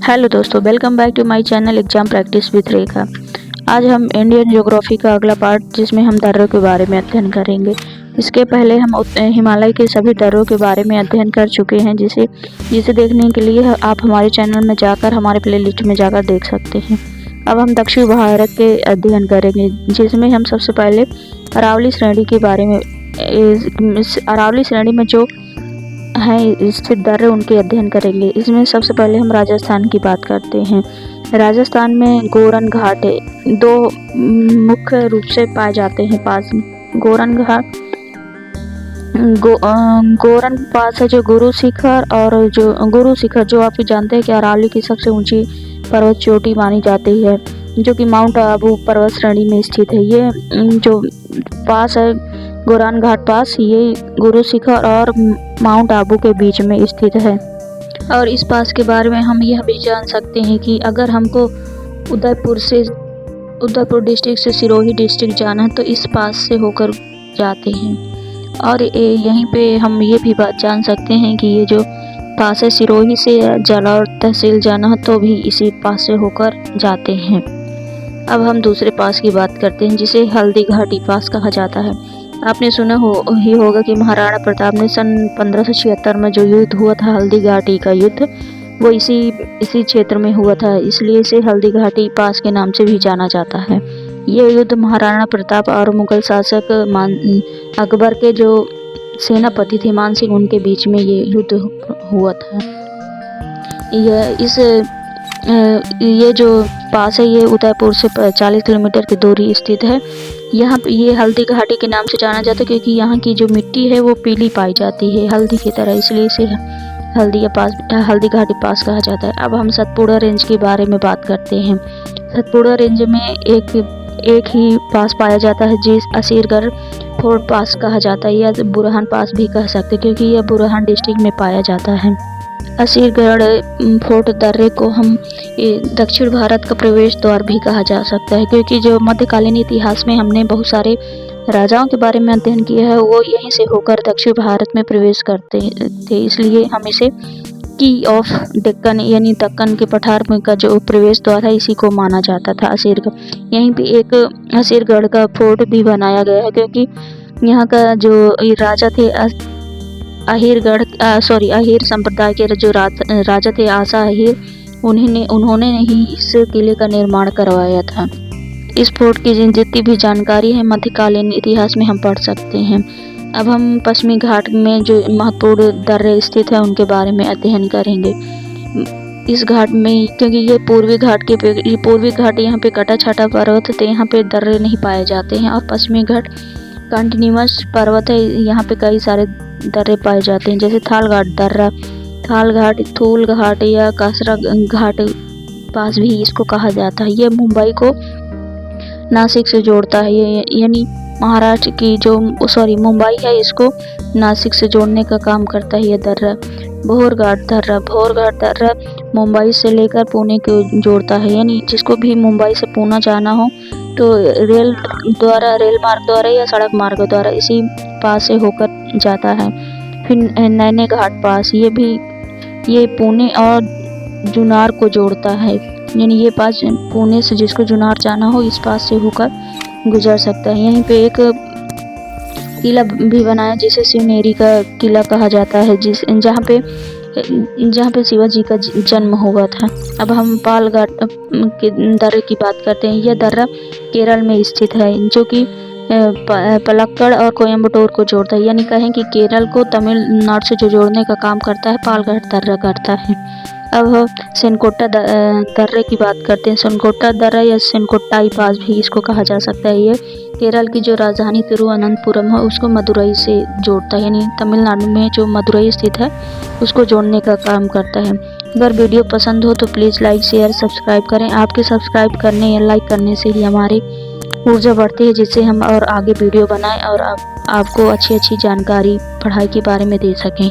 Hello दोस्तों, welcome back to my channel exam practice with Rekha. आज हम इंडियन ज्योग्राफी का अगला पार्ट जिसमें हम दर्रों के बारे में अध्ययन करेंगे। इसके पहले हम हिमालय के सभी दर्रों के बारे में अध्ययन कर चुके हैं, जिसे देखने के लिए आप हमारे चैनल में जाकर हमारे प्लेलिस्ट में जाकर देख सकते हैं। अब हम दक्षिण भारत के अध्ययन करेंगे, जिसमें हम सबसे पहले अरावली श्रेणी के बारे में अरावली श्रेणी में जो हैं स्थित दर्रे उनके अध्ययन करेंगे। इसमें सबसे पहले हम राजस्थान की बात करते हैं। राजस्थान में गोरन घाट है, दो मुख्य रूप से पाए जाते हैं पास में। गोरन घाट गोरन पास है जो गुरु शिखर, और जो गुरु शिखर जो आप जानते हैं कि अरावली की सबसे ऊंची पर्वत चोटी मानी जाती है, जो कि माउंट आबू पर्वत श्रेणी में स्थित है। ये जो पास है गोरन घाट पास, ये गुरु शिखर और माउंट आबू के बीच में स्थित है। और इस पास के बारे में हम यह भी जान सकते हैं कि अगर हमको उदयपुर डिस्ट्रिक्ट से सिरोही डिस्ट्रिक्ट जाना है तो इस पास से होकर जाते हैं। और यहीं पे हम ये भी बात जान सकते हैं कि ये जो पास है सिरोही से जालौर तहसील जाना है तो भी इसी पास से होकर जाते हैं। अब हम दूसरे पास की बात करते हैं, जिसे हल्दी घाटी पास कहा जाता है। आपने सुना ही होगा कि महाराणा प्रताप ने सन 1576 में जो युद्ध हुआ था, हल्दी घाटी का युद्ध, वो इसी क्षेत्र में हुआ था, इसलिए इसे हल्दी घाटी पास के नाम से भी जाना जाता है। ये युद्ध महाराणा प्रताप और मुगल शासक अकबर के जो सेनापति थे मान सिंह, उनके बीच में ये युद्ध हुआ था। ये जो पास है ये उदयपुर से 40 किलोमीटर की दूरी स्थित है। यहाँ पे ये हल्दी घाटी के नाम से जाना जाता है क्योंकि यहाँ की जो मिट्टी है वो पीली पाई जाती है हल्दी की तरह, इसलिए इसे हल्दी घाटी पास कहा जाता है। अब हम सतपुड़ा रेंज के बारे में बात करते हैं। सतपुड़ा रेंज में एक ही पास पाया जाता है, जिस असीरगढ़ फोर्ट पास कहा जाता है, या बुरहान पास भी कह सकते हैं क्योंकि यह बुरहान डिस्ट्रिक्ट में पाया जाता है। असीरगढ़ फोर्ट दर्रे को हम दक्षिण भारत का प्रवेश द्वार भी कहा जा सकता है, क्योंकि जो मध्यकालीन इतिहास में हमने बहुत सारे राजाओं के बारे में अध्ययन किया है, वो यहीं से होकर दक्षिण भारत में प्रवेश करते थे, इसलिए हम इसे की ऑफ दक्कन यानी दक्कन के पठार में का जो प्रवेश द्वार है इसी को माना जाता था असीरगढ़। यहीं पे एक असीरगढ़ का फोर्ट भी बनाया गया है, क्योंकि यहाँ का जो राजा थे अहीर संप्रदाय के जो राजा थे आसा अहीर, उन्होंने ही इस किले का निर्माण करवाया था। इस फोर्ट की जितनी भी जानकारी है मध्यकालीन इतिहास में हम पढ़ सकते हैं। अब हम पश्चिमी घाट में जो महत्वपूर्ण दर्रे स्थित है उनके बारे में अध्ययन करेंगे। इस घाट में क्योंकि ये पूर्वी घाट यहाँ पे कटा छाटा पर्वत थे, यहाँ पे दर्रे नहीं पाए जाते हैं, और पश्चिमी घाट कंटिन्यूअस पर्वत है, यहाँ पे कई सारे दर्रे पाए जाते हैं, जैसे थाल घाट, थूल घाट या कासरा घाट पास भी इसको कहा जाता है। ये मुंबई को नासिक से जोड़ता है, ये यानी महाराष्ट्र की जो मुंबई है इसको नासिक से जोड़ने का काम करता है ये दर्रा। भोर घाट दर्रा मुंबई से लेकर पुणे को जोड़ता है, यानी जिसको भी मुंबई से पुणे जाना हो तो रेल मार्ग द्वारा या सड़क मार्ग द्वारा इसी पास से होकर जाता है। फिर नैनी घाट पास, ये पुणे और जुन्नर को जोड़ता है, यानी ये पास पुणे से जिसको जुन्नर जाना हो इस पास से होकर गुजर सकता है। यहीं पे एक किला भी बनाया जिसे शिवनेरी का किला कहा जाता है, जहाँ पे शिवाजी का जन्म हुआ था। अब हम पालघाट के दर्रे की बात करते हैं। यह दर्रा केरल में स्थित है, जो कि पलक्कड़ और कोयम्बटूर को जोड़ता है, यानी कहें कि केरल को तमिलनाडु से जो जोड़ने का काम करता है पालघाट दर्रा करता है। अब सेनकोट्टा दर्रे की बात करते हैं। सेनकोट्टा दर्रा या सेनकोट्टाई पास भी इसको कहा जा सकता है। ये केरल की जो राजधानी तिरुवनंतपुरम है उसको मदुरई से जोड़ता है, यानी तमिलनाडु में जो मदुरई स्थित है उसको जोड़ने का काम करता है। अगर वीडियो पसंद हो तो प्लीज़ लाइक शेयर सब्सक्राइब करें। आपके सब्सक्राइब करने या लाइक करने से ही हमारी ऊर्जा बढ़ती है, जिससे हम और आगे वीडियो बनाएं और आपको अच्छी जानकारी पढ़ाई के बारे में दे सकें।